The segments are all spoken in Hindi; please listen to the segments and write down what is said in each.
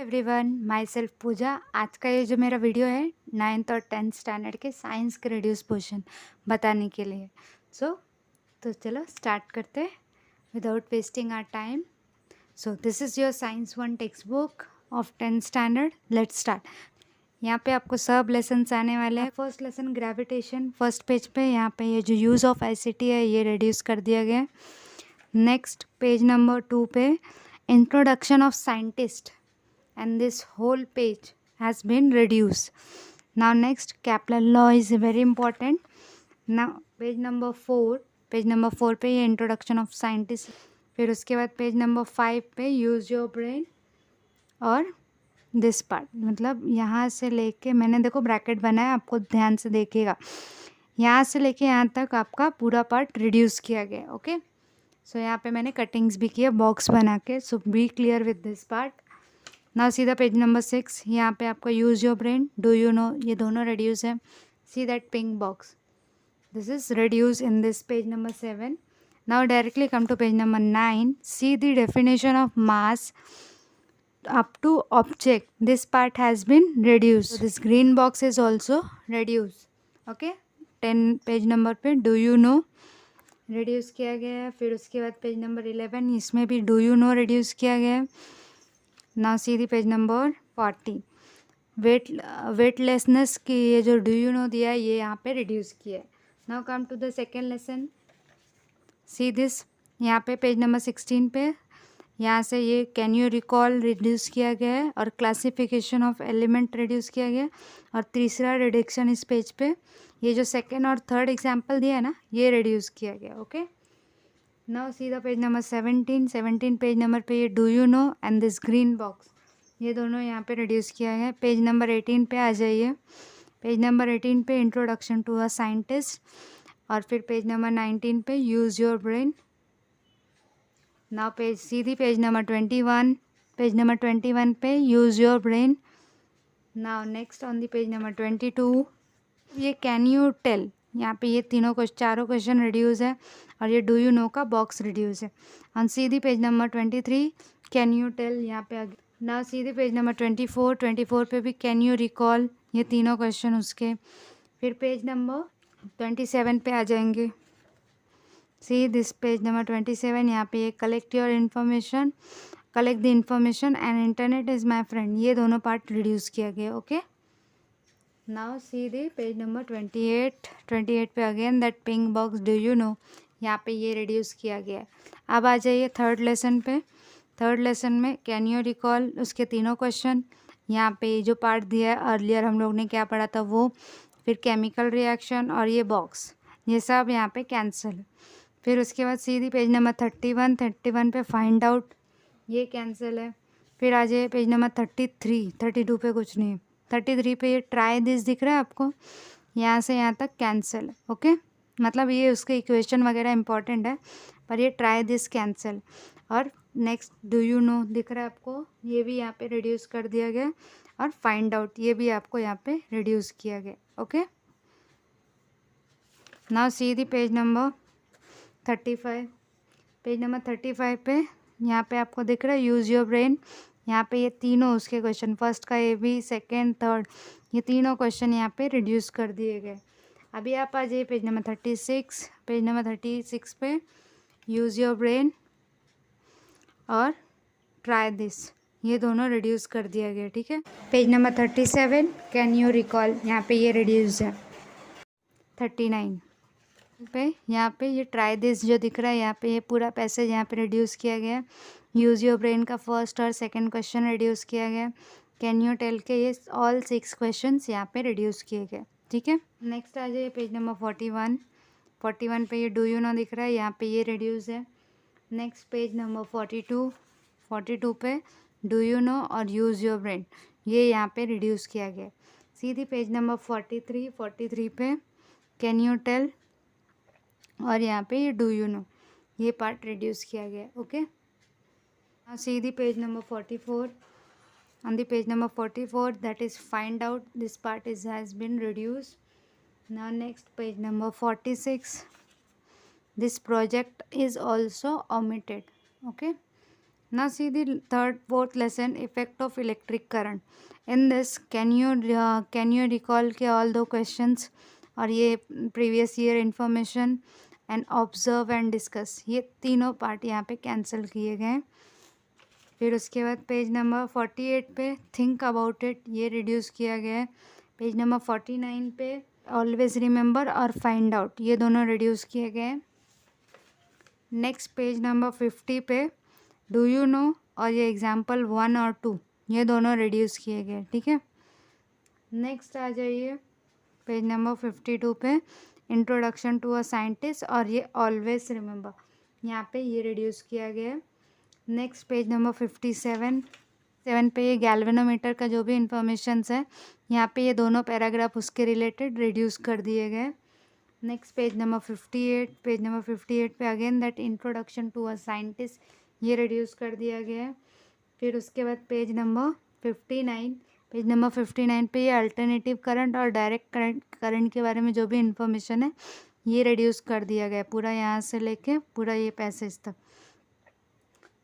एवरीवन, माई सेल्फ पूजा। आज का ये जो मेरा वीडियो है 9th और 10th स्टैंडर्ड के साइंस के रिड्यूस पोर्शन बताने के लिए। तो चलो स्टार्ट करते हैं without wasting our time. So this is your science 1 text book of 10th standard. Let's start. यहाँ पे आपको सब लेसन्स आने वाले हैं। First lesson gravitation, first page पे यहाँ पे ये जो यूज़ ऑफ आईसीटी है ये रिड्यूस कर दिया गया है। नेक्स्ट पेज नंबर 2 पे introduction of scientist and this whole page has been reduced. Now next, Kepler law is very important. Now page number 4 पे ये इंट्रोडक्शन ऑफ साइंटिस्ट, फिर उसके बाद पेज नंबर 5 पे यूज़ योर ब्रेन और दिस पार्ट, मतलब यहाँ से लेके मैंने देखो ब्रैकेट बनाया, आपको ध्यान से देखिएगा, यहाँ से लेके यहाँ तक आपका पूरा पार्ट रिड्यूस किया गया। ओके, सो यहाँ पे मैंने कटिंग्स भी किए बॉक्स बना के। So be clear with this part. Now सीधा पेज नंबर 6, यहाँ पे आपका use your brain, do you know, ये दोनों रिड्यूस है। See that pink box, this is reduce in this page number 7। Now directly come to page number 9, see the definition of mass up to object, this part has been reduced, so this green box is also reduced. Okay, 10 page number पे डू यू नो रिड्यूस किया गया है। फिर उसके बाद पेज नंबर 11, इसमें भी डू यू नो रिड्यूस किया गया है। Now see the page number 40, weightlessness की ये जो डू यू नो दिया है ये यहाँ पे रिड्यूस किया है। Now come to the second lesson, see this, यहाँ पे पेज नंबर 16 पे यहाँ से ये कैन यू रिकॉल रिड्यूस किया गया है और क्लासिफिकेशन ऑफ एलिमेंट रिड्यूस किया गया है। और तीसरा रिडक्शन इस पेज पे ये जो सेकेंड और थर्ड एग्जाम्पल दिया है ना ये रिड्यूस किया गया। Okay, now see the page number 17 page number पे ये do you no and this green box, ये दोनों यहाँ पे रिड्यूस किया है। पेज नंबर 18 पे आ जाइए। पेज नंबर 18 पे इंट्रोडक्शन टू अ साइंटिस्ट, और फिर पेज नंबर 19 पे use your brain. Now page Sidhi page number 21, page number 21 पे use your brain. Now next on the page number 22, ये कैन यू टेल, यहाँ पे ये चारों क्वेश्चन रिड्यूस है और ये डू यू नो का बॉक्स रिड्यूस है। ऑन सीधी page number 23, can you tell यहाँ पे आगे। ना सीधे पेज नंबर 24 पे भी कैन यू रिकॉल, ये तीनों क्वेश्चन उसके। फिर पेज नंबर 27 पे आ जाएंगे। सी दिस पेज नंबर 27, यहाँ पे ये collect your information, collect the information and internet is my friend, ये दोनों पार्ट रिड्यूस किया गया। Okay, now see the page number 28 पे again that pink box do you no, यहाँ पे ये रिड्यूस किया गया है। अब आ जाइए थर्ड लेसन पे। थर्ड लेसन में कैन यू रिकॉल, उसके तीनों क्वेश्चन, यहाँ पे जो पार्ट दिया है अर्लियर हम लोग ने क्या पढ़ा था वो, फिर केमिकल रिएक्शन और ये बॉक्स, ये सब यहाँ पे कैंसिल। फिर उसके बाद सीधी पेज नंबर 31 पे फाइंड आउट, ये कैंसिल है। फिर आ जाइए पेज नंबर 32 पे कुछ नहीं है। 33 पे ये ट्राई दिस दिख रहा है आपको, यहाँ से यहाँ तक कैंसिल। ओके, मतलब ये उसके इक्वेशन वगैरह इंपॉर्टेंट है पर ये ट्राई दिस कैंसिल। और नेक्स्ट डू यू नो दिख रहा है आपको, ये भी यहाँ पे रिड्यूस कर दिया गया। और फाइंड आउट ये भी आपको यहाँ पे रिड्यूस किया गया। Okay, now see the page number 35, page number 35 पे यहाँ पे आपको दिख रहा है यूज़ योर ब्रेन, यहाँ पे ये तीनों उसके क्वेश्चन, फर्स्ट का ए बी, सेकेंड थर्ड, ये तीनों क्वेश्चन यहाँ पे रिड्यूस कर दिए गए। अभी आप आ जाइए पेज नंबर 36, पेज नंबर 36 पे यूज़ योर ब्रेन और ट्राई दिस, ये दोनों रिड्यूस कर दिया गया। ठीक है, page number 37 can you recall, यहाँ पे ये रिड्यूस है। 39 पे यहाँ पे ये ट्राई दिस जो दिख रहा है यहाँ पे ये पूरा पैसेज यहाँ पे रिड्यूस किया गया। यूज़ योर ब्रेन का फर्स्ट और सेकंड क्वेश्चन रिड्यूस किया गया। कैन यू टेल के ये ऑल 6 क्वेश्चंस यहाँ पे रिड्यूस किए गए। ठीक है, नेक्स्ट आ जाइए पेज नंबर 41 पे ये डू यू नो दिख रहा है, यहाँ पे ये रिड्यूस है। नेक्स्ट पेज नंबर 42 पे डू यू नो और यूज़ योर ब्रेन, ये यहाँ पे रिड्यूस किया गया। सीधी पेज नंबर 43 पे कैन यू टेल और यहाँ पे ये डू यू नो, ये पार्ट रिड्यूस किया गया। Okay, Sidhi page number 44, on the page number 44 that is find out, this part is has been reduced. Now next page number 46, this project is also omitted. Okay, Now see the fourth lesson, effect of electric current. In this, can you recall के all the questions और ये previous year information and observe and discuss, ये तीनों पार्ट यहाँ पे कैंसिल किए गए। फिर उसके बाद पेज नंबर 48 पे थिंक अबाउट इट, ये रिड्यूस किया गया है। पेज नंबर 49 पे ऑलवेज रिमेंबर और फाइंड आउट, ये दोनों रिड्यूस किए गए हैं। नेक्स्ट पेज नंबर 50 पे डू यू नो और ये एग्जाम्पल 1 और 2, ये दोनों रिड्यूस किए गए, ठीक है। नेक्स्ट आ जाइए पेज नंबर 52 पे इंट्रोडक्शन टू अ साइंटिस्ट और ये ऑलवेज रिमेंबर, यहाँ पे ये रिड्यूस किया गया है। नेक्स्ट पेज नंबर 57 पे ये गैल्वेनोमीटर का जो भी इंफॉर्मेशंस है, यहाँ पे ये दोनों पैराग्राफ उसके रिलेटेड रिड्यूस कर दिए गए। नेक्स्ट पेज नंबर 58 पे again that introduction to a scientist, ये रिड्यूस कर दिया गया है। फिर उसके बाद पेज नंबर 59 पे ये अल्टरनेटिव करंट और डायरेक्ट करंट के बारे में जो भी इंफॉर्मेशन है, ये रिड्यूस कर दिया गया पूरा, यहाँ से लेके पूरा ये पैसेज तक।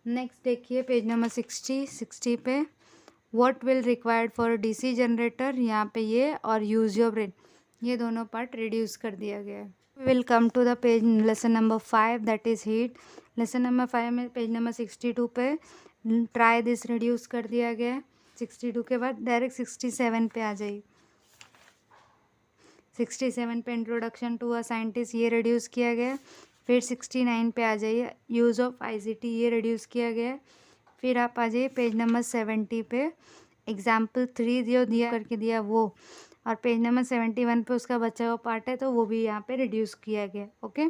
नेक्स्ट देखिए पेज नंबर 60 पे what will required for DC generator, यहाँ पे ये और यूज योर ब्रेन, ये दोनों पार्ट रिड्यूस कर दिया गया है। Will come to the page lesson number 5 that is heat. Lesson number 5 में पेज नंबर 62 पे ट्राई दिस रिड्यूस कर दिया गया है। 62 के बाद डायरेक्ट 67 पे आ जाइए। 67 पे इंट्रोडक्शन टू अ साइंटिस्ट, ये रिड्यूस किया गया। फिर 69 पे आ जाइए, यूज़ ऑफ आईसीटी, ये रिड्यूस किया गया। फिर आप आ जाइए पेज नंबर 70 पे एग्जाम्पल 3 जो दिया करके दिया वो, और पेज नंबर 71 पे उसका बचा हुआ पार्ट है तो वो भी यहाँ पे रिड्यूस किया गया। ओके,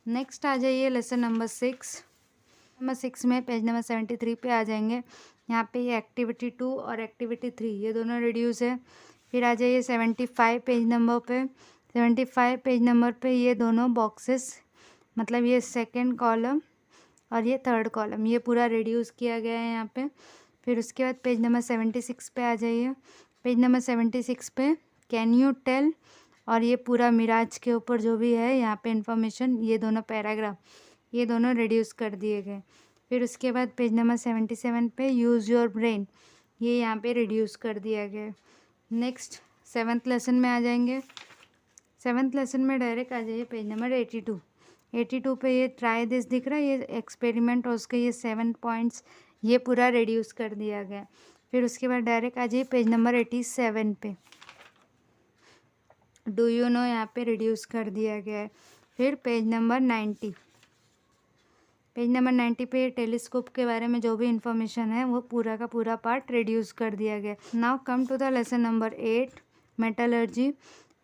नेक्स्ट आ जाइए लेसन नंबर 6 में पेज नंबर 73 पे आ जाएंगे। यहाँ पे ये एक्टिविटी 2 और एक्टिविटी 3 ये दोनों रिड्यूस है। फिर आ जाइए 75 पेज नंबर पे। 75 पेज नंबर पे ये दोनों बॉक्सेस, मतलब ये सेकंड कॉलम और ये थर्ड कॉलम, ये पूरा रिड्यूस किया गया है यहाँ पे। फिर उसके बाद पेज नंबर 76 पे आ जाइए। पेज नंबर 76 पे कैन यू टेल और ये पूरा मिराज के ऊपर जो भी है यहाँ पे इंफॉर्मेशन, ये दोनों पैराग्राफ, ये दोनों रिड्यूस कर दिए गए। फिर उसके बाद पेज नंबर 77 पे यूज़ योर ब्रेन, ये यहाँ पे रिड्यूस कर दिया गया। नेक्स्ट 7th लेसन में आ जाएंगे। 7th लेसन में डायरेक्ट आ जाइए पेज नंबर 82 पे ये ट्राई दिस दिख रहा है, ये एक्सपेरिमेंट और उसके ये 7 पॉइंट्स, ये पूरा रिड्यूस कर दिया गया। फिर उसके बाद डायरेक्ट आ जाइए पेज नंबर 87 पे डू यू नो, यहाँ पे रिड्यूस कर दिया गया है। फिर पेज नंबर 90 पे टेलीस्कोप के बारे में जो भी इंफॉर्मेशन है वो पूरा का पूरा पार्ट रिड्यूस कर दिया गया। Now come to the lesson number 8 metallurgy.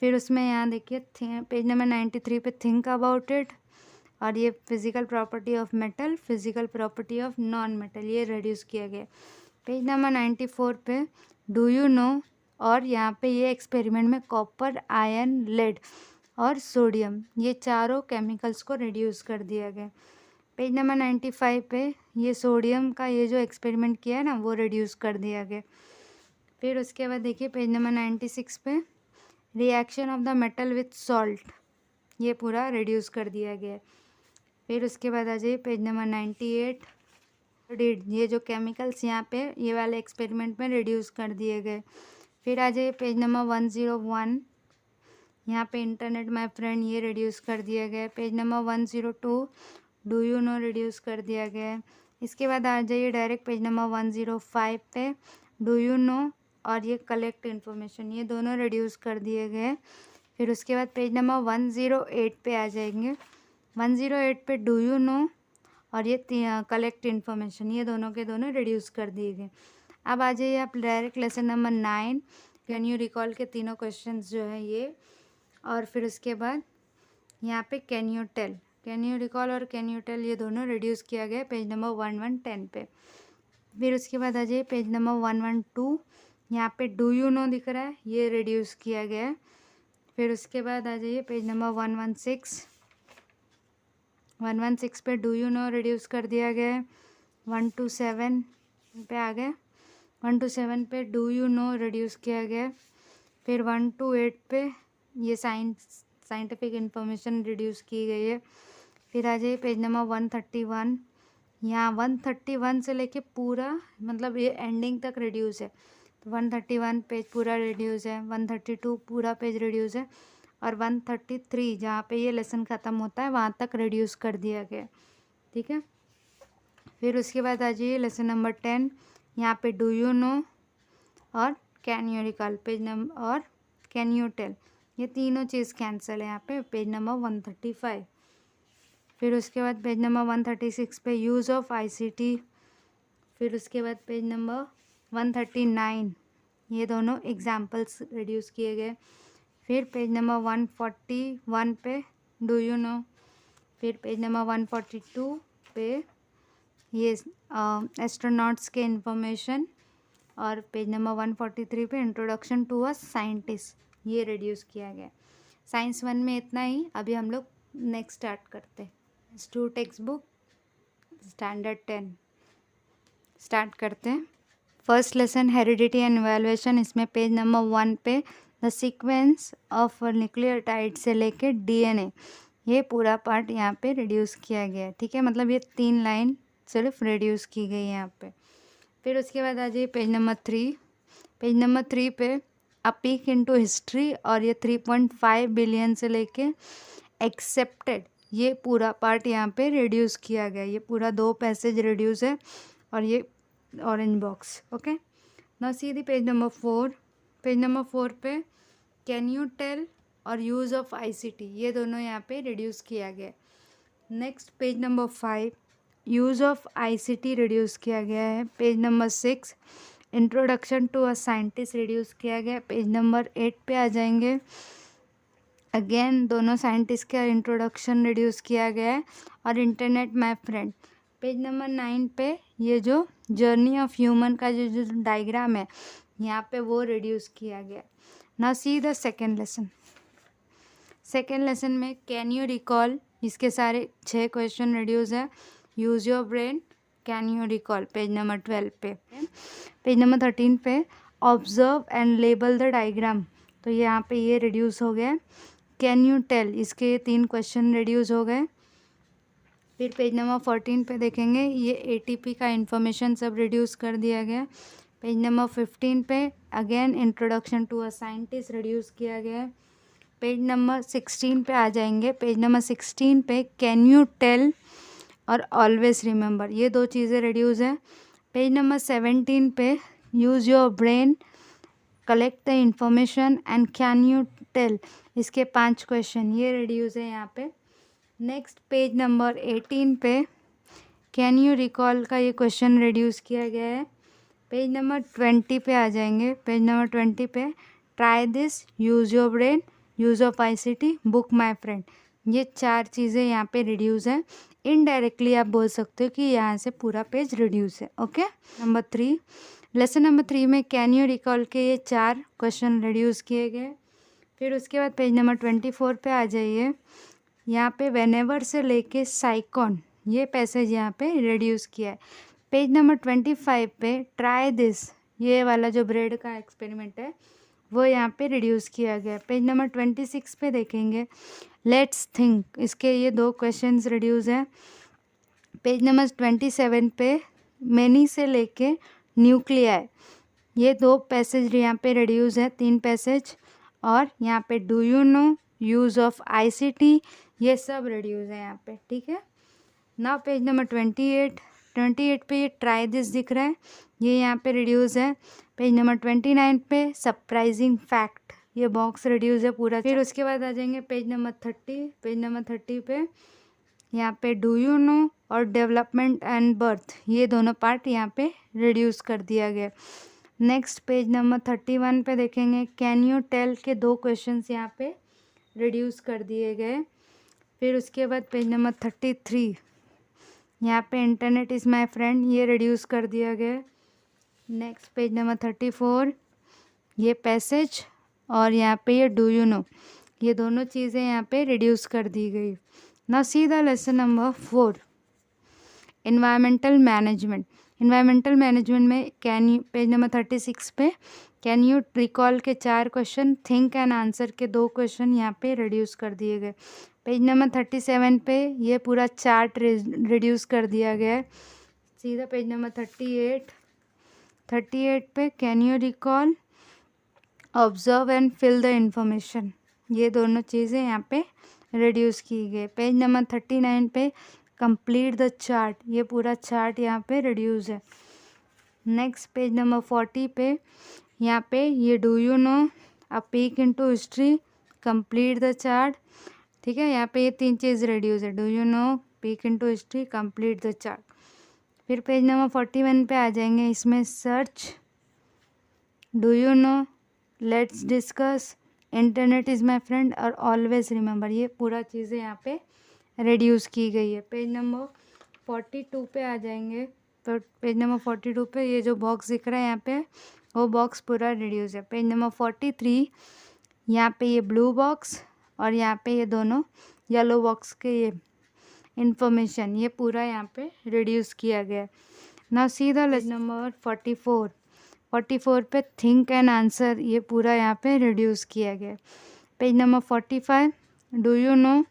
फिर उसमें यहाँ देखिए पेज नंबर 93 पे थिंक अबाउट इट और ये physical property of metal, physical property of non metal, ये रिड्यूस किया गया। पेज नंबर 94 पे डू यू नो और यहाँ पे ये एक्सपेरिमेंट में कॉपर, आयरन, लेड और सोडियम, ये चारों केमिकल्स को रिड्यूस कर दिया गया। पेज नंबर 95 पे ये सोडियम का ये जो एक्सपेरिमेंट किया है ना वो रिड्यूस कर दिया गया। फिर उसके बाद देखिए पेज नंबर 96 पे reaction of the metal with salt, ये पूरा रिड्यूस कर दिया गया। फिर उसके बाद आ जाइए पेज नंबर 98, ये जो केमिकल्स यहाँ पे ये वाले एक्सपेरिमेंट में रिड्यूस कर दिए गए। फिर आ जाइए पेज नंबर 101, यहाँ पे इंटरनेट माय फ्रेंड, ये रिड्यूस कर दिया गया। Page number 102 do you no reduce कर दिया गया है। इसके बाद आ जाइए डायरेक्ट पेज नंबर 105 पे डू यू नो और ये कलेक्ट इन्फॉर्मेशन, ये दोनों रिड्यूस कर दिए गए। फिर उसके बाद पेज नंबर 108 पे आ जाएंगे। 108 पे डू यू नो और ये कलेक्ट इन्फॉर्मेशन, ये दोनों के दोनों रिड्यूस कर दिए गए। अब आ जाइए आप direct lesson number 9 can you recall के तीनों क्वेश्चंस जो है ये, और फिर उसके बाद यहाँ पे can you tell, can you recall और कैन यू टेल ये दोनों रिड्यूस किया गया पेज नंबर 1110 पे। फिर उसके बाद आ जाइए पेज नंबर 112, यहाँ पे डू यू नो दिख रहा है, ये रिड्यूस किया गया है। फिर उसके बाद आ जाइए पेज नंबर 116 पे डू यू नो रिड्यूस कर दिया गया है। 127 पे आ गए, 127 पे डू यू नो रिड्यूस किया गया। फिर 128 पे ये साइंटिफिक इंफॉर्मेशन रिड्यूस की गई है। फिर आ जाइए पेज नंबर 131, यहाँ 131 से लेके पूरा मतलब ये एंडिंग तक रिड्यूस है, तो 131 पेज पूरा रिड्यूस है, 132 पूरा पेज रिड्यूस है, और 133 जहाँ पे ये लेसन ख़त्म होता है वहाँ तक रिड्यूस कर दिया गया। ठीक है, फिर उसके बाद आ जाइए लेसन नंबर 10। यहाँ पे डू यू नो और can you recall page number और कैन यू टेल, ये तीनों चीज़ कैंसिल है यहाँ पे पेज नंबर 135। फिर उसके बाद पेज नंबर 136 पे यूज़ ऑफ आईसीटी। फिर उसके बाद पेज नंबर 139, ये दोनों एग्जाम्पल्स रिड्यूस किए गए। फिर पेज नंबर 141 पे डू यू नो। फिर पेज नंबर 142 पे ये एस्ट्रोनॉट्स के इंफॉर्मेशन, और पेज नंबर 143 पे इंट्रोडक्शन टू अ साइंटिस्ट, ये रिड्यूस किया गया। साइंस 1 में इतना ही। अभी हम लोग नेक्स्ट स्टार्ट करते हैं। Two text book standard 10 start करते हैं। First lesson heredity and evaluation, इसमें पेज नंबर 1 पे द सीक्वेंस ऑफ न्यूक्लियोटाइड से लेके डीएनए, ये पूरा पार्ट यहाँ पे रिड्यूस किया गया है। ठीक है, मतलब ये 3 लाइन सिर्फ रिड्यूस की गई है यहाँ पे। फिर उसके बाद आ जाइए पेज नंबर 3। पेज नंबर 3 पे अ पीक इनटू हिस्ट्री, और ये 3.5 बिलियन से लेके एक्सेप्टेड, ये पूरा पार्ट यहाँ पे रिड्यूस किया गया। ये पूरा 2 पैसेज रिड्यूस है, और ये orange box. Okay, now see the page number 4। Page number 4 पे कैन यू टेल और यूज़ ऑफ आईसीटी, ये दोनों यहाँ पे रिड्यूस किया गया। Next page number 5 use of ICT reduce किया गया है। Page number 6 introduction to a scientist reduce किया गया। पेज नंबर 8 पे आ जाएंगे, अगेन दोनों साइंटिस्ट का इंट्रोडक्शन रिड्यूस किया गया है, और internet my friend. Page number 9 पे ये जो जर्नी ऑफ ह्यूमन का जो डायग्राम है यहाँ पे वो रिड्यूस किया गया। Now see the second lesson. Second lesson में कैन यू रिकॉल, इसके सारे 6 क्वेश्चन रिड्यूस है। Use your brain, can you recall, page number 12 पे। पेज नंबर 13 पे observe and label the diagram, तो यहाँ पे ये रिड्यूस हो गया। कैन यू टेल, इसके 3 क्वेश्चन रिड्यूस हो गए। फिर पेज नंबर 14 पे देखेंगे, ये एटीपी का इंफॉर्मेशन सब रिड्यूस कर दिया गया। पेज नंबर 15 पे again introduction to a scientist reduce किया गया। पेज नंबर 16 पे आ जाएंगे। पेज नंबर 16 पे कैन यू टेल और ऑलवेज रिमेंबर, ये 2 चीज़ें रिड्यूस है। पेज नंबर 17 पे use your brain, collect the information and can you tell, इसके 5 क्वेश्चन ये रिड्यूस है यहाँ पे। नेक्स्ट पेज नंबर 18 पे कैन यू रिकॉल का ये क्वेश्चन रिड्यूस किया गया है। पेज नंबर 20 पे आ जाएंगे। पेज नंबर 20 पे try this, use your brain, use of ICT, book my friend, ये 4 चीज़ें यहाँ पे रिड्यूस है। इनडायरेक्टली आप बोल सकते हो कि यहाँ से पूरा पेज रिड्यूस है। ओके, नंबर 3 लेसन नंबर 3 में कैन यू रिकॉल के ये 4 क्वेश्चन रिड्यूस किए गए। फिर उसके बाद पेज नंबर 24 पे आ जाइए। यहाँ पे वेनेवर से लेके साइकॉन, ये पैसेज यहाँ पे रिड्यूस किया है। पेज नंबर 25 पे ट्राई दिस, ये वाला जो ब्रेड का एक्सपेरिमेंट है वो यहाँ पे रिड्यूस किया गया। पेज नंबर 26 पे देखेंगे लेट्स थिंक, इसके ये 2 क्वेश्चंस रिड्यूस है। पेज नंबर 27 पे मैनी से लेके न्यूक्लियाई, ये 2 पैसेज यहाँ पे रिड्यूस है, 3 पैसेज। और यहाँ पे do you no, use of ICT, ये सब रिड्यूस है यहाँ पे। ठीक है, नाउ पेज नंबर 28 पे ये ट्राई दिस दिख रहा है, ये यहाँ पे रिड्यूस है। पेज नंबर 29 पे सरप्राइजिंग फैक्ट, ये बॉक्स रिड्यूस है पूरा। फिर उसके बाद आ जाएंगे पेज नंबर 30। पेज नंबर 30 पे यहाँ पे डू यू नो और डेवलपमेंट एंड बर्थ, ये दोनों पार्ट यहाँ पे रिड्यूस कर दिया गया। नेक्स्ट पेज नंबर 31 पे देखेंगे कैन यू टेल के 2 क्वेश्चंस यहाँ पे रिड्यूस कर दिए गए। फिर उसके बाद पेज नंबर 33 यहाँ पे इंटरनेट इज़ माय फ्रेंड, ये रिड्यूस कर दिया गया। नेक्स्ट पेज नंबर 34 ये पैसेज, और यहाँ पे ये डू यू नो, ये दोनों चीज़ें यहाँ पे रिड्यूस कर दी गई। Now see the lesson number 4 environmental management. Environmental management में कैन यू, पेज नंबर 36 पे कैन यू रिकॉल के 4 क्वेश्चन, थिंक एंड आंसर के 2 क्वेश्चन यहाँ पे रिड्यूस कर दिए गए। पेज नंबर 37 पे ये पूरा चार्ट रिड्यूस कर दिया गया है। सीधा पेज नंबर 38 पे can you recall, observe and fill the information, ये दोनों चीज़ें यहाँ पे रिड्यूस की गई। पेज नंबर 39 पे कंप्लीट द चार्ट, ये पूरा चार्ट यहाँ पे रिड्यूस है। नेक्स्ट पेज नंबर 40 पे यहाँ पे ये do you no, a peak into history, complete the chart. ठीक है, यहाँ पे ये 3 चीज़ रिड्यूस है, do you no, peak into history, complete the chart. फिर पेज नंबर 41 पे आ जाएंगे, इसमें search, do you no, let's discuss, internet is my friend और ऑलवेज रिमेंबर, ये पूरा चीज़ें यहाँ पे रिड्यूस की गई है। पेज नंबर 42 पे आ जाएंगे, तो पेज नंबर 42 पे ये जो बॉक्स दिख रहा है यहाँ पे, वो बॉक्स पूरा रिड्यूस है। पेज नंबर 43 यहाँ पे ये ब्लू बॉक्स और यहाँ पे ये दोनों येलो बॉक्स के ये इंफॉर्मेशन, ये पूरा यहाँ पे रिड्यूस किया गया है। Now see the page number 44 पे थिंक एंड आंसर, ये पूरा यहाँ पे रिड्यूस किया गया है। Page number 45 do you no,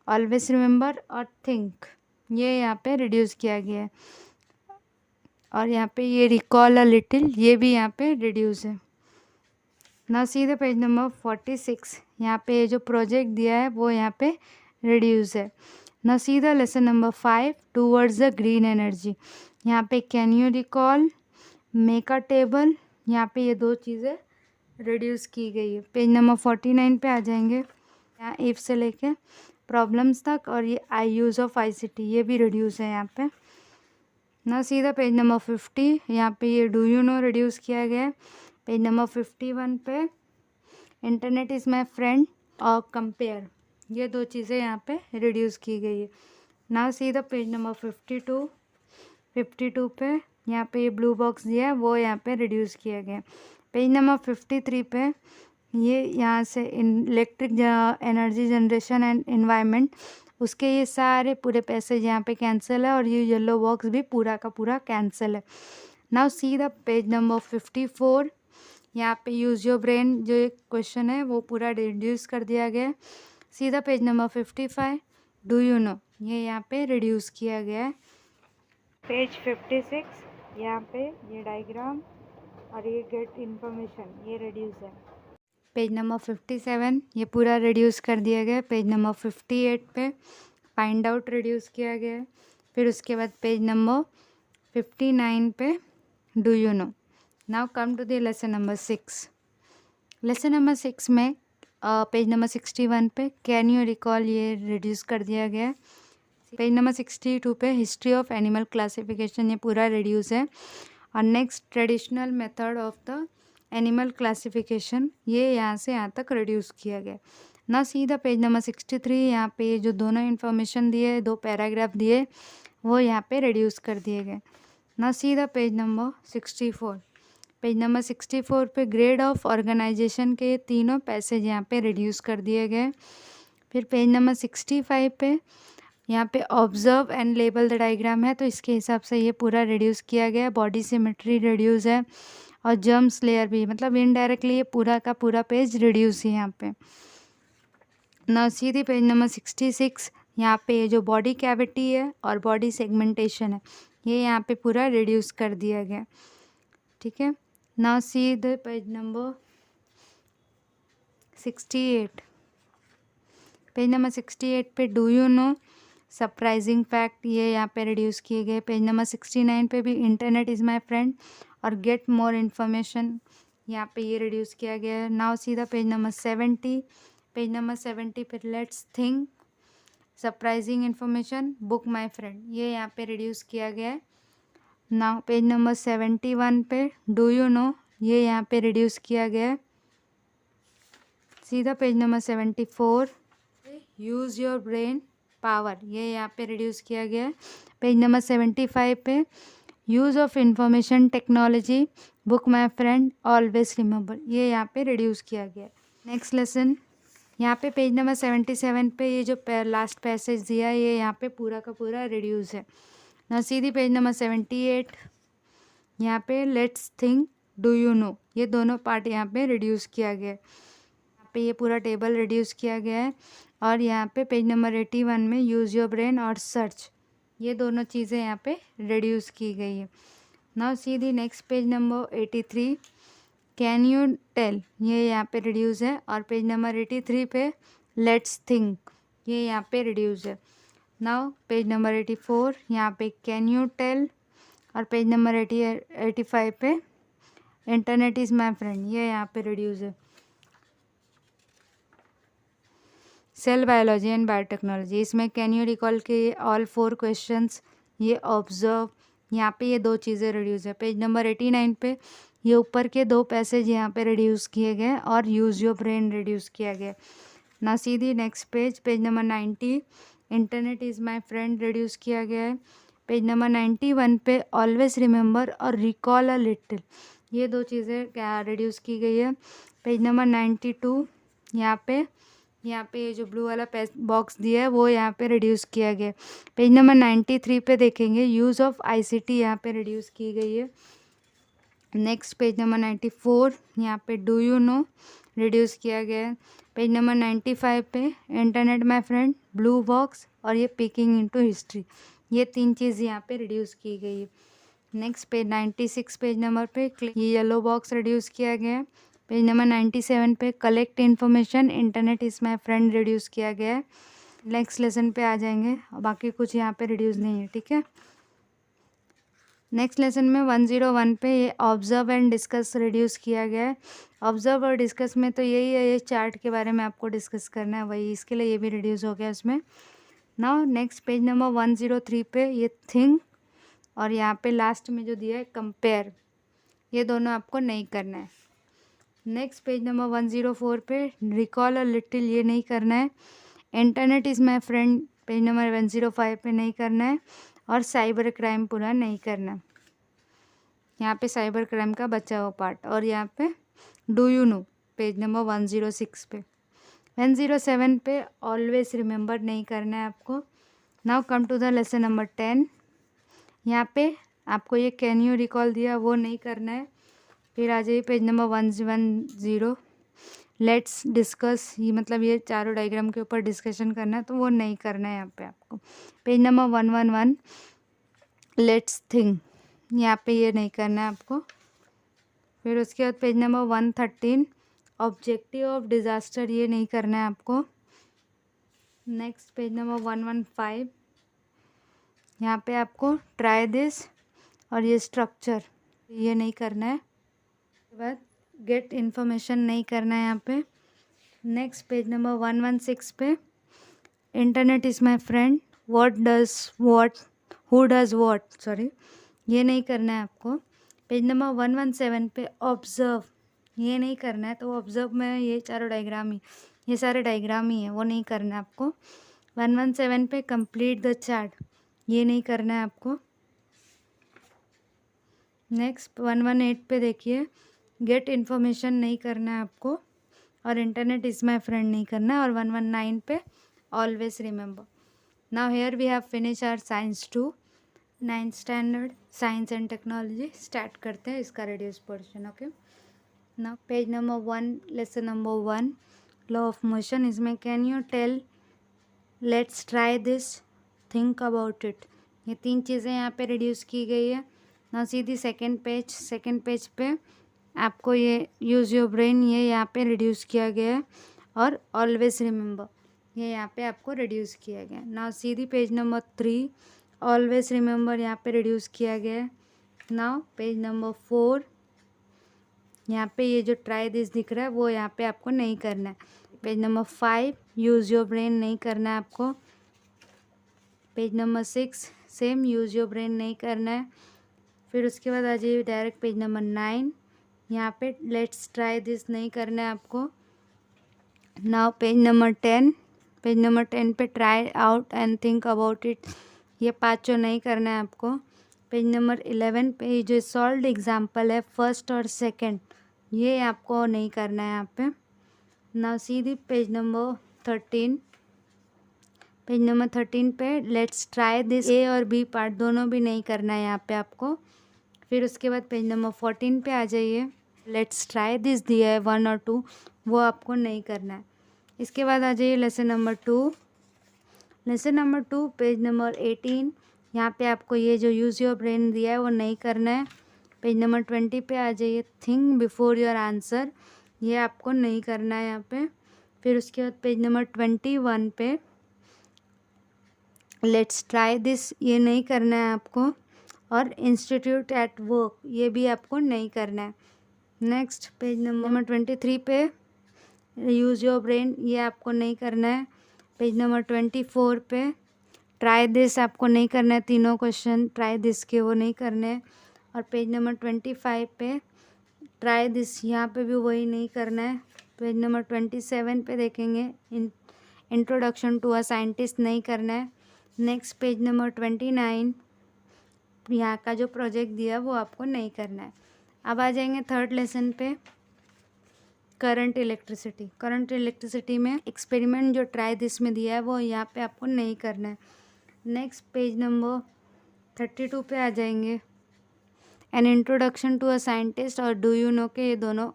always remember और थिंक, ये यहाँ पे रिड्यूस किया गया है। और यहाँ पे ये रिकॉल अ लिटिल, ये भी यहाँ पे रिड्यूस है। ना सीधे पेज नंबर 46, यहाँ पे ये जो प्रोजेक्ट दिया है वो यहाँ पे रिड्यूस है। ना सीधा lesson number 5 towards the green energy, यहाँ पे can you recall, make a table, यहाँ पे ये 2 चीज़ें रिड्यूस की गई है। पेज नंबर 49 पे आ जाएंगे, यहाँ इफ से लेके प्रॉब्लम्स तक, और ये आई यूज़ ऑफ ICT, ये भी रिड्यूस है यहाँ पे। ना सीधा पेज नंबर 50, यहाँ पे ये डू यू नो रिड्यूस किया गया है। पेज नंबर 51 पे इंटरनेट इज़ माई फ्रेंड और कंपेयर, ये 2 चीज़ें यहाँ पे रिड्यूस की गई है। ना सीधा पेज नंबर 52 पे यहाँ पे ये ब्लू बॉक्स दिया है, वो यहाँ पे रिड्यूस किया गया। पेज नंबर 53 पे ये यहाँ से electric energy generation and environment, उसके ये सारे पूरे पैसेज यहाँ पे कैंसिल है, और ये येलो बॉक्स भी पूरा का पूरा कैंसिल है। Now see the page number 54, यहाँ पे यूज़ योर ब्रेन जो एक क्वेश्चन है वो पूरा रिड्यूस कर दिया गया है। सीधा पेज नंबर 55 डू यू नो, ये यहाँ पे रिड्यूस किया गया है। पेज 56 यहाँ पे ये डायग्राम और ये गेट इन्फॉर्मेशन, ये रिड्यूस है। पेज नंबर 57 ये पूरा रिड्यूस कर दिया गया है। पेज नंबर 58 पे फाइंड आउट रिड्यूस किया गया है। फिर उसके बाद पेज नंबर 59 पे do you know. Now come to the lesson number 6। Lesson number 6 में पेज नंबर 61 पे कैन यू रिकॉल, ये रिड्यूस कर दिया गया है। पेज नंबर 62 पे हिस्ट्री ऑफ एनिमल क्लासिफिकेशन, ये पूरा रिड्यूस है। और next traditional method of the animal classification, ये यहाँ से यहाँ तक रिड्यूस किया गया। ना सीधा पेज नंबर 63, यहाँ पे ये जो दोनों इन्फॉर्मेशन दिए, 2 पैराग्राफ दिए, वो यहाँ पे रिड्यूस कर दिए गए। ना सीधा पेज नंबर 64, पेज नंबर 64 पे ग्रेड ऑफ ऑर्गेनाइजेशन के तीनों पैसेज यहाँ पे रिड्यूस कर दिए गए। फिर पेज नंबर 65 पे यहाँ पे observe and label the diagram है, तो इसके हिसाब से ये पूरा रिड्यूस किया गया है। बॉडी सिमेट्री रिड्यूस है और जर्म्स लेयर भी, मतलब इनडायरेक्टली ये पूरा का पूरा पेज रिड्यूस है यहाँ पे। ना सीधी पेज नंबर 66, यहाँ पे ये जो बॉडी कैविटी है और बॉडी सेगमेंटेशन है, ये यहाँ पे पूरा रिड्यूस कर दिया गया। ठीक है, now see the page number 68। Page number 68 पे do you no, surprising fact, ये यहाँ पे रिड्यूस किए गए। पेज नंबर 69 पे भी इंटरनेट इज़ माय फ्रेंड और गेट मोर इन्फॉर्मेशन, यहाँ पे ये रिड्यूस किया गया है। नाउ सीधा पेज नंबर 70, पेज नंबर 70 पे let's think, surprising information, book my friend, ये यहाँ पे रिड्यूस किया गया है। नाउ पेज नंबर 71 पे डू यू नो, ये यहाँ पे रिड्यूस किया गया है। सीधा page number 74 use your brain power, ये यहाँ पे रिड्यूस किया गया है। पेज नंबर 75 पे use of information technology, book my friend, always remember, ये यहाँ पे रिड्यूस किया गया है। नेक्स्ट लेसन, यहाँ पे पेज नंबर 77 पे ये जो लास्ट पैसेज दिया है, ये यहाँ पे पूरा का पूरा रिड्यूस है। ना सीधी पेज नंबर 78, यहाँ पे let's think, do you know, ये दोनों पार्ट यहाँ पे रिड्यूस किया गया है। यहाँ पे ये पूरा टेबल रिड्यूस किया गया है। और यहाँ पे पेज नंबर 81 में यूज़ योर ब्रेन और सर्च, ये दोनों चीज़ें यहाँ पे रिड्यूस की गई है। Now see the next page number 83, can you tell, ये यहाँ पे रिड्यूस है। और पेज नंबर 83 पे लेट्स थिंक, ये यहाँ पे रिड्यूस है। नाउ पेज नंबर 84 यहाँ पे कैन यू टेल। और पेज नंबर 85 पे इंटरनेट इज़ माई फ्रेंड, ये यहाँ पे रिड्यूस है। सेल बायोलॉजी एंड बायोटेक्नोलॉजी, इसमें कैन यू रिकॉल के ऑल 4 क्वेश्चंस, ये ऑब्जर्व, यहाँ पे ये 2 चीज़ें रिड्यूस है। पेज नंबर 89 पे ये ऊपर के 2 पैसेज यहाँ पे रिड्यूस किए गए और यूज़ योर ब्रेन रिड्यूस किया गया। ना सीधी next page, page number 90, internet is my friend reduce किया गया है। पेज नंबर 91 पे ऑलवेज रिमेंबर और रिकॉल अ लिटिल, ये 2 चीज़ें क्या रिड्यूस की गई है। पेज नंबर 92 यहाँ पे ये जो ब्लू वाला बॉक्स दिया है वो यहाँ पे रिड्यूस किया गया। पेज नंबर 93 पे देखेंगे यूज़ ऑफ आईसीटी यहाँ पे रिड्यूस की गई है। नेक्स्ट पेज नंबर 94 यहाँ पे डू यू नो रिड्यूस किया गया है। पेज नंबर 95 पे internet my friend, blue box और ये पिकिंग इनटू हिस्ट्री, ये 3 चीज़ यहाँ पे रिड्यूस की गई है। नेक्स्ट पेज 96 पेज नंबर पे ये येलो बॉक्स रिड्यूस किया गया है। पेज नंबर 97 पे collect information, internet is my friend reduce किया गया है। नेक्स्ट लेसन पे आ जाएंगे, बाकी कुछ यहाँ पे रिड्यूस नहीं है, ठीक है। नेक्स्ट लेसन में 101 पे ये ऑब्जर्व एंड डिस्कस रिड्यूस किया गया है। ऑब्जर्व और डिस्कस में तो यही है, ये चार्ट के बारे में आपको डिस्कस करना है, वही इसके लिए ये भी रिड्यूस हो गया उसमें। नाउ नेक्स्ट पेज नंबर 103 पे ये थिंक और यहाँ पे लास्ट में जो दिया है कंपेयर, ये दोनों आपको नहीं करना है। नेक्स्ट पेज नंबर 104 पे रिकॉल और लिटिल, ये नहीं करना है। Internet is my friend page number 105 पे नहीं करना है। और साइबर क्राइम पूरा नहीं करना, यहाँ पे साइबर क्राइम का बचा हुआ पार्ट। और यहाँ पे do you no page number 106 पे। 107 पे ऑलवेज रिमेंबर नहीं करना है आपको। Now come to the lesson number 10, यहाँ पे आपको ये कैन यू रिकॉल दिया वो नहीं करना है। फिर आ जाइए पेज नंबर 110, लेट्स डिस्कस, ये मतलब ये चारों डायग्राम के ऊपर डिस्कशन करना है, तो वो नहीं करना है यहाँ पे आपको। पेज नंबर 111 लेट्स थिंक, यहाँ पे ये नहीं करना है आपको। फिर उसके बाद page number 113 objective of disaster, ये नहीं करना है आपको। नेक्स्ट पेज नंबर 115 यहाँ पे आपको ट्राई दिस और ये स्ट्रक्चर, ये नहीं करना है। उसके बाद गेट इन्फॉर्मेशन नहीं करना है यहाँ पे। नेक्स्ट पेज नंबर 116 पे internet is my friend, what does what, who does what, sorry, ये नहीं करना है आपको। पेज नंबर 117 पे ऑब्जर्व, ये नहीं करना है। तो ऑब्जर्व में ये चारों डायग्राम ही, ये सारे डायग्राम ही हैं, वो नहीं करना है आपको। 117 पे कंप्लीट द चार्ट, ये नहीं करना है आपको। नेक्स्ट 118 पे देखिए गेट इन्फॉर्मेशन नहीं करना है आपको। और इंटरनेट इज़ माई फ्रेंड नहीं करना है। और 119 पे always remember. Now here we have finish our science 2 9th standard science and technology. Start करते हैं इसका reduce portion. Okay, now page number 1 lesson number 1 law of motion, इसमें can you tell, let's try this, think about it, ये 3 चीज़ें यहाँ पे रिड्यूस की गई है। ना सीधी सेकेंड पेज पे आपको ये यूज़ योर ब्रेन, ये यहाँ पे रिड्यूस किया गया है। और ऑलवेज रिमेंबर, ये यहाँ पे आपको रिड्यूस किया गया है। नाउ सीधी पेज नंबर 3 ऑलवेज रिमेंबर यहाँ पे रिड्यूस किया गया है। नाउ पेज नंबर 4 यहाँ पे ये जो ट्राई दिस दिख रहा है वो यहाँ पे आपको नहीं करना है। Page number 5 use your brain नहीं करना है आपको। Page number 6 same use your brain नहीं करना है। फिर उसके बाद आ जाइए डायरेक्ट पेज नंबर 9, यहाँ पे लेट्स ट्राई दिस नहीं करना है आपको। नाउ पेज नंबर 10 पे try out and think about it, ये 5 नहीं करना है आपको। पेज नंबर 11 पे जो सॉल्व्ड एग्जाम्पल है फर्स्ट और सेकंड, ये आपको नहीं करना है यहाँ पे। नाउ सीधी पेज नंबर 13 पे लेट्स ट्राई दिस ए और बी पार्ट दोनों भी नहीं करना है यहाँ पे आपको। फिर उसके बाद पेज नंबर 14 पे आ जाइए। लेट्स ट्राई दिस दिया है 1 और 2, वो आपको नहीं करना है। इसके बाद आ जाइए lesson number 2। Lesson number 2 page number 18। यहाँ पे आपको ये जो यूज़ योर ब्रेन दिया है वो नहीं करना है। पेज नंबर 20 पे आ जाइए, थिंक बिफोर योर आंसर, ये आपको नहीं करना है यहाँ पे। फिर उसके बाद पेज नंबर 21 पे लेट्स ट्राई दिस, ये नहीं करना है आपको। और इंस्टीट्यूट एट वर्क, ये भी आपको नहीं करना है। नेक्स्ट पेज नंबर 23 पे यूज़ योर ब्रेन, ये आपको नहीं करना है। पेज नंबर 24 पे ट्राई दिस आपको नहीं करना है, तीनों क्वेश्चन ट्राई दिस के वो नहीं करने हैं। और पेज नंबर 25 पे ट्राई दिस, यहाँ पे भी वही नहीं करना है। पेज नंबर 27 पे देखेंगे इंट्रोडक्शन टू अ साइंटिस्ट, नहीं करना है। नेक्स्ट पेज नंबर 29, यहाँ का जो प्रोजेक्ट दिया वो आपको नहीं करना है। अब आ जाएंगे थर्ड लेसन पे, करंट इलेक्ट्रिसिटी। करंट इलेक्ट्रिसिटी में एक्सपेरिमेंट जो ट्राई दिस में दिया है वो यहाँ पे आपको नहीं करना है। नेक्स्ट पेज नंबर 32 पे आ जाएंगे, an introduction to a scientist और डू यू नो के ये दोनों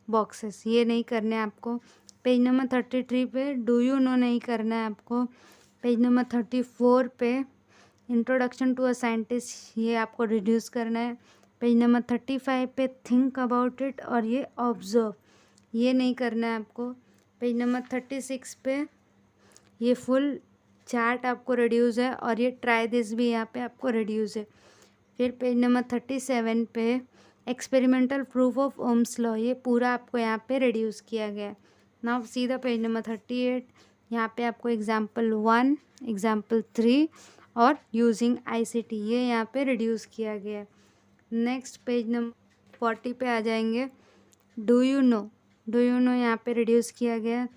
बॉक्सेस, ये नहीं करने हैं आपको। पेज नंबर 33 पे डू यू नो नहीं करना है आपको। पेज नंबर 34 पे इंट्रोडक्शन टू अ साइंटिस्ट, ये आपको रिड्यूस करना है। पेज नंबर 35 पे थिंक अबाउट इट और ये ऑब्जर्व, ये नहीं करना है आपको। पेज नंबर 36 पे ये फुल चार्ट आपको रिड्यूस है और ये ट्राई दिस भी यहाँ पे आपको रिड्यूस है। फिर पेज नंबर 37 पे experimental proof of Ohm's law, ये पूरा आपको यहाँ पे रिड्यूस किया गया है। नाउ सीधा पेज नंबर 38, यहाँ पे आपको एग्जाम्पल 1, एग्जाम्पल 3 और यूजिंग ICT, ये यहाँ पे रिड्यूस किया गया है। नेक्स्ट पेज नंबर 40 पे आ जाएंगे, डू यू नो यहाँ पे रिड्यूस किया गया है।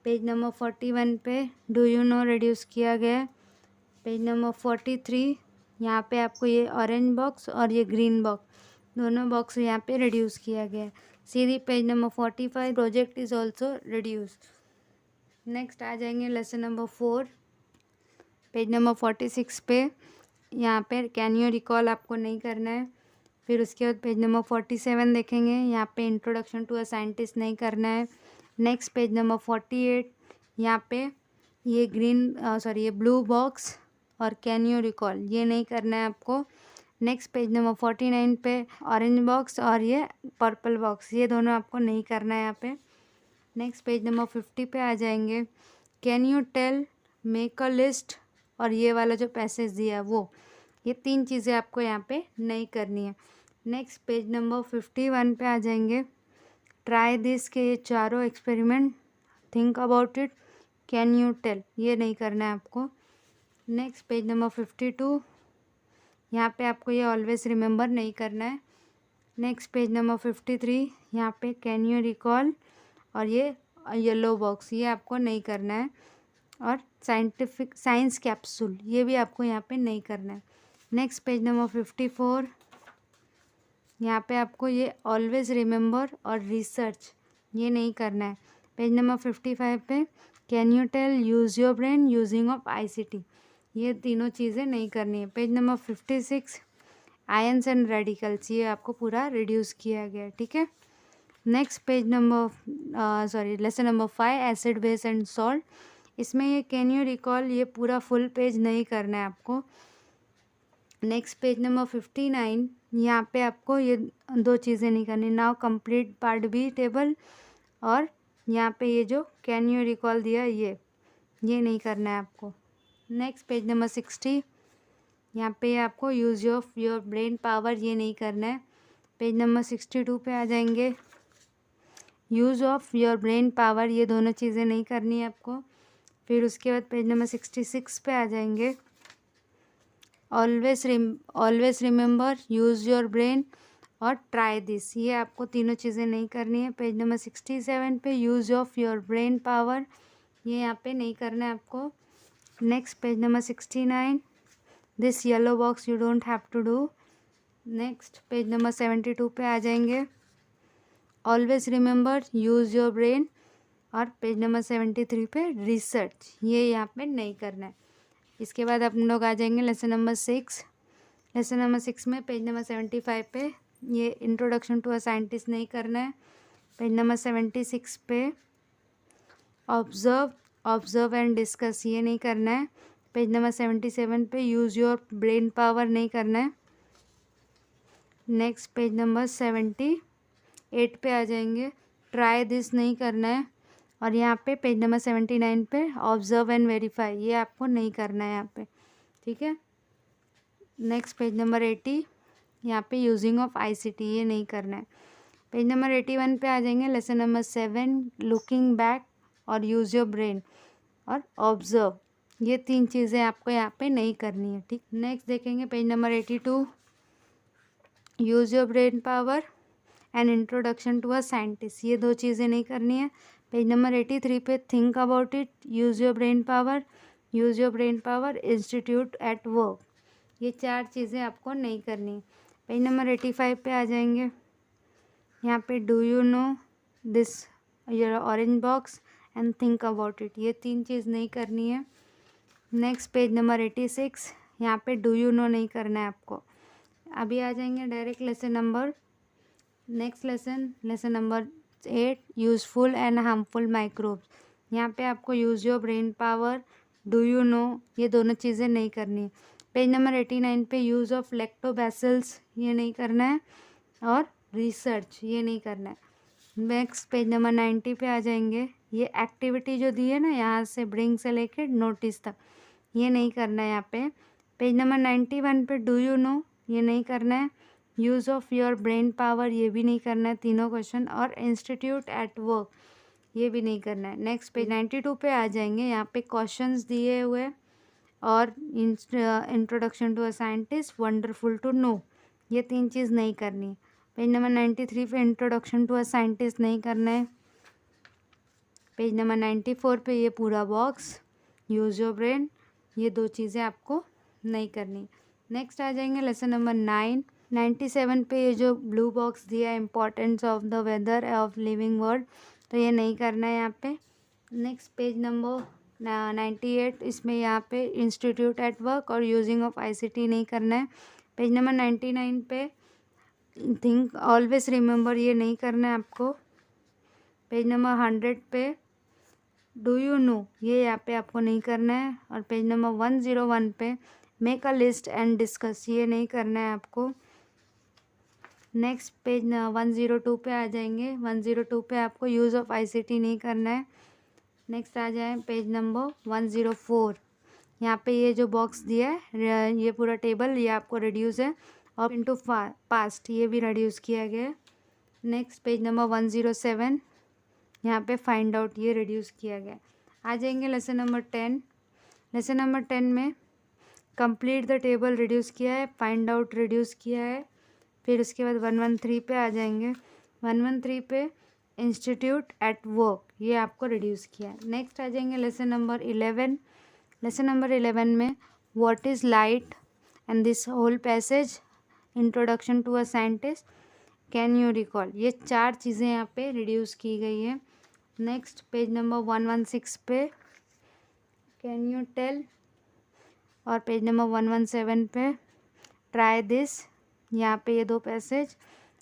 पेज नंबर 41 पे डू यू नो रिड्यूस किया गया है। पेज नंबर 43, यहाँ पे आपको ये ऑरेंज बॉक्स और ये ग्रीन बॉक्स, दोनों बॉक्स यहाँ पे रिड्यूस किया गया है। सीधी page number 45, project is also reduce. Next आ जाएंगे लेसन नंबर 4, पेज नंबर 46 पे, यहाँ पे कैन यू रिकॉल आपको नहीं करना है। फिर उसके बाद पेज नंबर 47 देखेंगे, यहाँ पे इंट्रोडक्शन टू अ साइंटिस्ट नहीं करना है। नेक्स्ट पेज नंबर 48, यहाँ पे ये ये ब्लू बॉक्स और कैन यू रिकॉल, ये नहीं करना है आपको। नेक्स्ट पेज नंबर 49 पे ऑरेंज बॉक्स और ये पर्पल बॉक्स, ये दोनों आपको नहीं करना है यहाँ पे। नेक्स्ट पेज नंबर 50 पे आ जाएंगे, can you tell, make a list और ये वाला जो पैसेज दिया है वो, ये तीन चीज़ें आपको यहाँ पे नहीं करनी है। नेक्स्ट पेज नंबर 51 पे आ जाएंगे, ट्राई दिस के ये चारों experiment, think about it, can you tell, ये नहीं करना है आपको। नेक्स्ट पेज नंबर 52, यहाँ पे आपको ये ऑलवेज रिमेंबर नहीं करना है। नेक्स्ट पेज नंबर 53, यहाँ पे कैन यू रिकॉल और ये येलो बॉक्स, ये आपको नहीं करना है। और साइंस कैप्सूल, ये भी आपको यहाँ पे नहीं करना है। नेक्स्ट पेज नंबर 54, यहाँ पे आपको ये ऑलवेज रिमेंबर और रिसर्च, ये नहीं करना है। पेज नंबर 55 पे can you tell, use your brain, using of ICT, ये तीनों चीज़ें नहीं करनी है। Page number 56 ions and radicals, ये आपको पूरा रिड्यूस किया गया है, ठीक है। Next page number lesson number 5 acid base and salt, इसमें ये कैन यू रिकॉल, ये पूरा फुल पेज नहीं करना है आपको। नेक्स्ट पेज नंबर 59, यहाँ पे आपको ये दो चीज़ें नहीं करनी, now complete part B table और यहाँ पे ये जो कैन यू रिकॉल दिया ये नहीं करना है आपको। नेक्स्ट पेज नंबर 60, यहाँ पे आपको use of your brain power, ये नहीं करना है। पेज नंबर 62 पे आ जाएंगे, use of your brain power, ये दोनों चीज़ें नहीं करनी है आपको। फिर उसके बाद पेज नंबर 66 पे आ जाएंगे, always remember, use your brain और ट्राई दिस, ये आपको तीनों चीज़ें नहीं करनी है। पेज नंबर 67 पे use of your brain power, ये यहाँ पे नहीं करना है आपको। Next page number 69, this yellow box you don't have to do. Next page number 72 पे आ जाएंगे, always remember, use your brain और पेज नंबर 73 पे रिसर्च, ये यहाँ पे नहीं करना है। इसके बाद अपन लोग आ जाएंगे लेसन नंबर 6। लेसन नंबर 6 में पेज नंबर 75 पे ये इंट्रोडक्शन टू अ साइंटिस्ट नहीं करना है। पेज नंबर 76 पे ऑब्जर्व एंड डिस्कस ये नहीं करना है। पेज नंबर 77 पे यूज़ योर ब्रेन पावर नहीं करना है। नेक्स्ट पेज नंबर 78 पे आ जाएंगे, ट्राई दिस नहीं करना है। और यहाँ पे पेज नंबर 79 पे ऑब्जर्व एंड वेरीफाई ये आपको नहीं करना है यहाँ पे, ठीक है। नेक्स्ट पेज नंबर 80, यहाँ पे यूजिंग ऑफ ICT ये नहीं करना है। पेज नंबर 81 पे आ जाएंगे, लेसन नंबर 7 लुकिंग बैक और यूज़ योर ब्रेन और ऑब्जर्व ये 3 चीज़ें आपको यहाँ पे नहीं करनी है, ठीक। नेक्स्ट देखेंगे page number 82, use your brain power and introduction to a scientist ये 2 चीज़ें नहीं करनी है। पेज नंबर 83 पे think about it, use your brain power, institute at work ये 4 चीज़ें आपको नहीं करनी। पेज नंबर 85 पे आ जाएंगे, यहाँ पे do you no this your orange box and think about it ये 3 चीज़ नहीं करनी है। नेक्स्ट पेज नंबर 86, यहाँ पे डू यू नो नहीं करना है आपको। अभी आ जाएंगे direct lesson number lesson number 8 useful and harmful microbes यहाँ पे आपको use your brain power, do you know ये दोनों चीज़ें नहीं करनी। पेज नंबर 89 पे यूज़ ऑफ लैक्टोबैसिल्स ये नहीं करना है और रिसर्च ये नहीं करना है। नेक्स्ट पेज नंबर 90 पे आ जाएंगे, ये एक्टिविटी जो दी है ना यहाँ से ब्रिंग से लेके नोटिस तक ये नहीं करना है यहाँ पे। पेज नंबर 91 पे डू यू नो ये नहीं करना है, use of your brain power ये भी नहीं करना है तीनों क्वेश्चन, और इंस्टीट्यूट एट वर्क ये भी नहीं करना है। नेक्स्ट पेज 92 पे आ जाएंगे, यहाँ पे क्वेश्चंस दिए हुए और introduction to a scientist, wonderful to know ये 3 चीज़ नहीं करनी। पेज नंबर 93 पे इंट्रोडक्शन टू अ साइंटिस्ट नहीं करना है। पेज नंबर 94 पे ये पूरा बॉक्स यूज़ योर ब्रेन ये 2 चीज़ें आपको नहीं करनी। नेक्स्ट आ जाएंगे लेसन नंबर 9 97 पे ये जो ब्लू बॉक्स दिया है importance of the weather of living world तो ये नहीं करना है यहाँ पे। नेक्स्ट पेज नंबर 98 इसमें यहाँ पे इंस्टीट्यूट एट वर्क और यूजिंग ऑफ ICT नहीं करना है। पेज नंबर 99 पे थिंक ऑलवेज रिमेंबर ये नहीं करना है आपको। पेज नंबर 100 पे डू यू नो ये यहाँ पे आपको नहीं करना है। और पेज नंबर 101 पे make a list and discuss ये नहीं करना है आपको। नेक्स्ट पेज 102 पे आ जाएंगे, 102 पे आपको यूज़ ऑफ ICT नहीं करना है। नेक्स्ट आ जाए पेज नंबर 104, यहाँ पे ये जो बॉक्स दिया है ये पूरा टेबल ये आपको रिड्यूस है और इनटू पास्ट ये भी रिड्यूस किया गया है। नेक्स्ट पेज नंबर 107 यहाँ पे फाइंड आउट ये रिड्यूस किया गया। आ जाएंगे लेसन नंबर 10, लेसन नंबर 10 में कंप्लीट द टेबल रिड्यूस किया है, फाइंड आउट रिड्यूस किया है। फिर उसके बाद 113 पे आ जाएंगे, 113 पे इंस्टीट्यूट एट वर्क ये आपको रिड्यूस किया है। नेक्स्ट आ जाएंगे लेसन नंबर 11, लेसन नंबर 11 में what is light and this whole passage introduction to a scientist can you recall ये 4 चीज़ें यहाँ पे रिड्यूस की गई है। नेक्स्ट पेज नंबर 116 पे कैन यू टेल, और पेज नंबर 117 पे ट्राई दिस यहाँ पे ये 2 पैसेज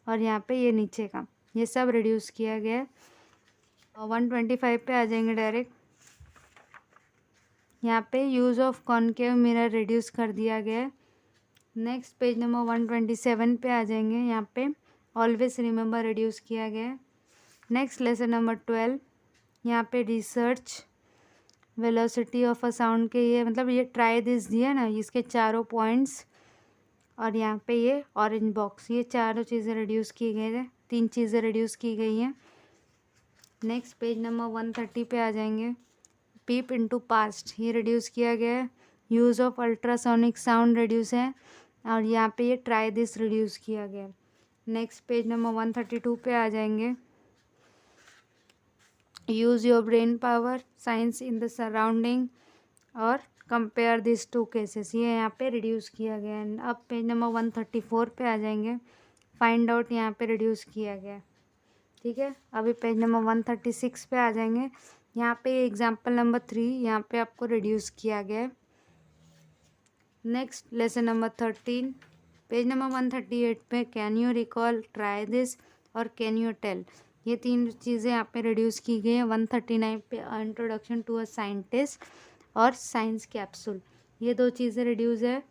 और यहाँ पे ये नीचे का ये सब रिड्यूस किया गया है। 125 पे आ जाएंगे डायरेक्ट, यहाँ पे use of concave mirror reduce कर दिया गया है। नेक्स्ट पेज नंबर 127 पे आ जाएंगे, यहाँ पे ऑलवेज रिमेंबर रिड्यूस किया गया है। नेक्स्ट लेसन नंबर 12 यहाँ पे research velocity of a sound के ये मतलब ये ट्राई दिस दिया ना इसके चारों पॉइंट्स, और यहाँ पे ये ऑरेंज बॉक्स ये चारों चीज़ें रिड्यूस की गई है, 3 चीज़ें रिड्यूस की गई हैं। नेक्स्ट पेज नंबर 130 पे आ जाएंगे, पीप इनटू पास्ट ये रिड्यूस किया गया है। Use of ultrasonic sound reduce है और यहाँ पे ये ट्राई दिस रिड्यूस किया गया। नेक्स्ट पेज नंबर 132 पे आ जाएंगे, use your brain power science in the surrounding और कंपेयर दिस 2 केसेस ये यहाँ पे रिड्यूस किया गया है। अब पेज नंबर 134 पे आ जाएंगे, फाइंड आउट यहाँ पे रिड्यूस किया गया है, ठीक है। अभी पेज नंबर 136 पे आ जाएंगे, यहाँ पे एग्जाम्पल नंबर 3 यहाँ पे आपको रिड्यूस किया गया है। Next lesson number 13 page number 138 पे can you recall, try this और कैन यू टेल, ये तीन चीज़ें यहाँ पे रिड्यूस की गई हैं। 139 पे इंट्रोडक्शन टू अ साइंटिस्ट और साइंस कैप्सूल, ये दो चीज़ें रिड्यूस है।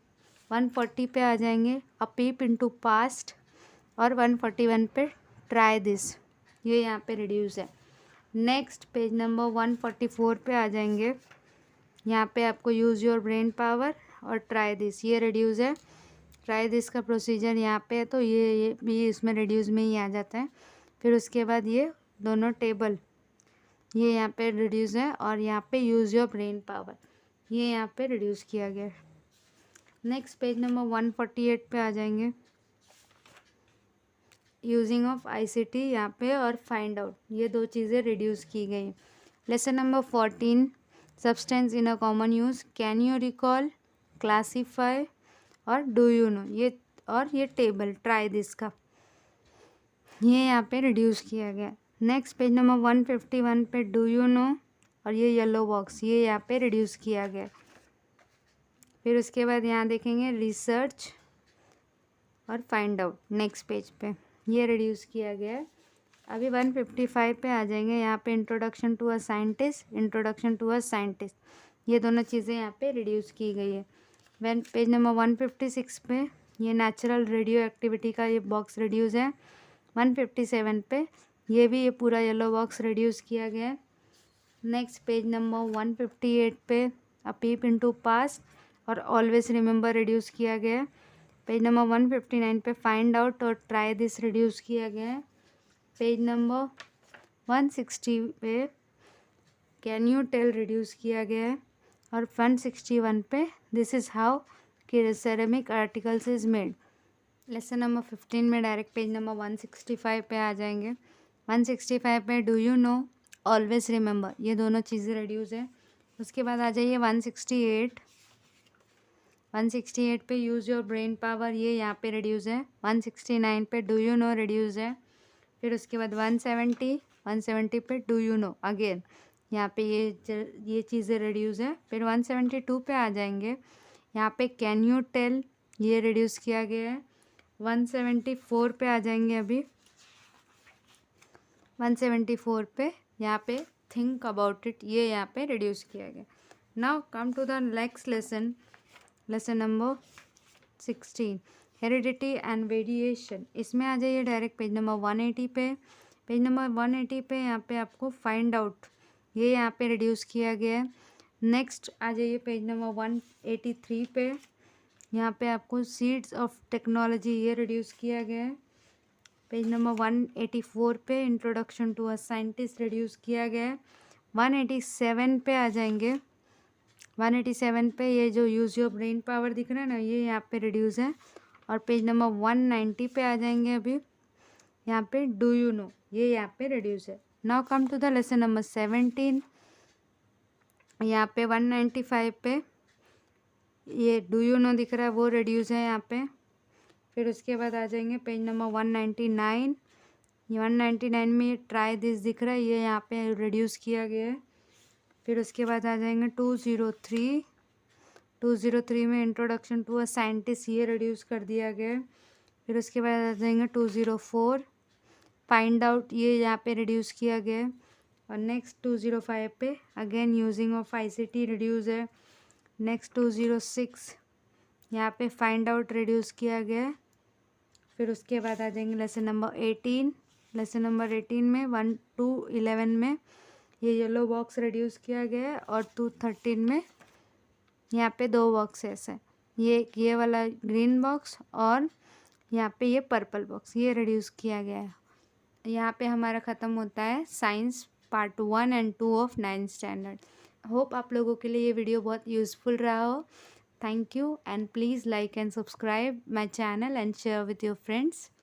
140 पे आ जाएंगे अ पीप इनटू पास्ट और 141 पे ट्राई दिस, ये यहाँ पे रिड्यूस है। नेक्स्ट पेज नंबर 144 पे आ जाएंगे, यहाँ पे आपको यूज़ योर ब्रेन पावर और ट्राई दिस, ये रिड्यूस है। ट्राई दिस का प्रोसीजर यहाँ पे है तो ये भी इसमें रिड्यूस में ही आ जाता है। फिर उसके बाद ये दोनों टेबल, ये यहाँ पे रिड्यूस है और यहाँ पे यूज़ योर ब्रेन पावर, ये यहाँ पे रिड्यूस किया गया है। नेक्स्ट पेज नंबर 148 पे आ जाएंगे, यूजिंग ऑफ ICT यहाँ पे और फाइंड आउट, ये दो चीज़ें रिड्यूस की गई। Lesson number 14 substance in a common use, can you recall, classify और डू यू नो, ये टेबल ट्राई दिस का, ये यहाँ पे रिड्यूस किया गया। नेक्स्ट पेज नंबर 151 पे डू यू नो और ये येलो बॉक्स, ये यहाँ पे रिड्यूस किया गया। फिर उसके बाद यहाँ देखेंगे रिसर्च और फाइंड आउट, नेक्स्ट पेज पे ये रिड्यूस किया गया है। अभी 155 पे आ जाएंगे, यहाँ पे introduction to a scientist, introduction to a scientist, ये दोनों चीज़ें यहाँ पे रिड्यूस की गई है। पेज नंबर 156 पे ये नेचुरल रेडियो एक्टिविटी का ये बॉक्स रिड्यूस है। 157 पे ये भी ये पूरा येलो बॉक्स रिड्यूस किया गया है। नेक्स्ट पेज नंबर 158 पे अ पीप इनटू पास्ट और ऑलवेज रिमेंबर रिड्यूस किया गया है। पेज नंबर 159 पे फाइंड आउट और ट्राई दिस रिड्यूस किया गया है। पेज नंबर 160 पे कैन यू टेल रिड्यूस किया गया है और 161 पे this is how ceramic articles is made. Lesson number 15 में डायरेक्ट पेज नंबर 165 पे आ जाएंगे। 165 पे do you no, always remember, ये दोनों चीज़ें रिड्यूस है। उसके बाद आ जाइए 168 पे यूज़ योर ब्रेन पावर, ये यहाँ पे रिड्यूस है। 169 पे डू यू नो रिड्यूस है। फिर उसके बाद 170 पे डू यू नो, अगेन यहाँ पे ये चीज़ें रिड्यूस है। फिर 172 पे आ जाएंगे, यहाँ पे कैन यू टेल, ये रिड्यूस किया गया है। 174 पे आ जाएंगे, अभी 174 पे यहाँ पे थिंक अबाउट इट, ये यहाँ पे रिड्यूस किया गया। Now come to the next lesson, lesson number 16 heredity and variation, इसमें आ जाइए डायरेक्ट पेज नंबर 180 पे। पेज नंबर 180 पे यहाँ पे आपको फाइंड आउट, ये यहाँ पे रिड्यूस किया गया है। नेक्स्ट आ जाइए पेज नंबर 183 पे, यहाँ पे आपको सीड्स ऑफ टेक्नोलॉजी, ये रिड्यूस किया गया है। पेज नंबर 184 पे introduction to a scientist reduce किया गया है। 187 पे आ जाएंगे, 187 पे ये जो यूज़ योर ब्रेन पावर दिख रहा है ना, ये यहाँ पे रिड्यूस है। और पेज नंबर 190 पे आ जाएंगे, अभी यहाँ पे डू यू नो, ये यहाँ पे रिड्यूस है। Now come to the lesson number 17, यहाँ पे 195 पे ये डू यू नो दिख रहा है, वो रिड्यूस है यहाँ पे। फिर उसके बाद आ जाएंगे पेज नंबर 199, ये 199 में ये ट्राई दिस दिख रहा है, ये यहाँ पे रिड्यूस किया गया है। फिर उसके बाद आ जाएंगे 203 में इंट्रोडक्शन टू अ साइंटिस्ट, ये रिड्यूस कर दिया गया है। फिर उसके बाद आ जाएंगे 204 फाइंड आउट, ये यहाँ पे रिड्यूस किया गया है। और नेक्स्ट 205 पे again using of ICT reduce है। नेक्स्ट 206 यहाँ पे फाइंड आउट रिड्यूस किया गया है। फिर उसके बाद आ जाएंगे लेसन नंबर 18, लेसन नंबर 18 में 1 to 11 में ये येलो बॉक्स रिड्यूस किया गया है। और 213 में यहाँ पे दो बॉक्सेस हैं, ये वाला ग्रीन बॉक्स और यहाँ पे ये पर्पल बॉक्स, ये रिड्यूस किया गया है। यहाँ पे हमारा ख़त्म होता है science part 1 and 2 of 9th standard. Hope आप लोगों के लिए ये वीडियो बहुत यूज़फुल रहा हो। Thank you and please like and subscribe my channel and share with your friends.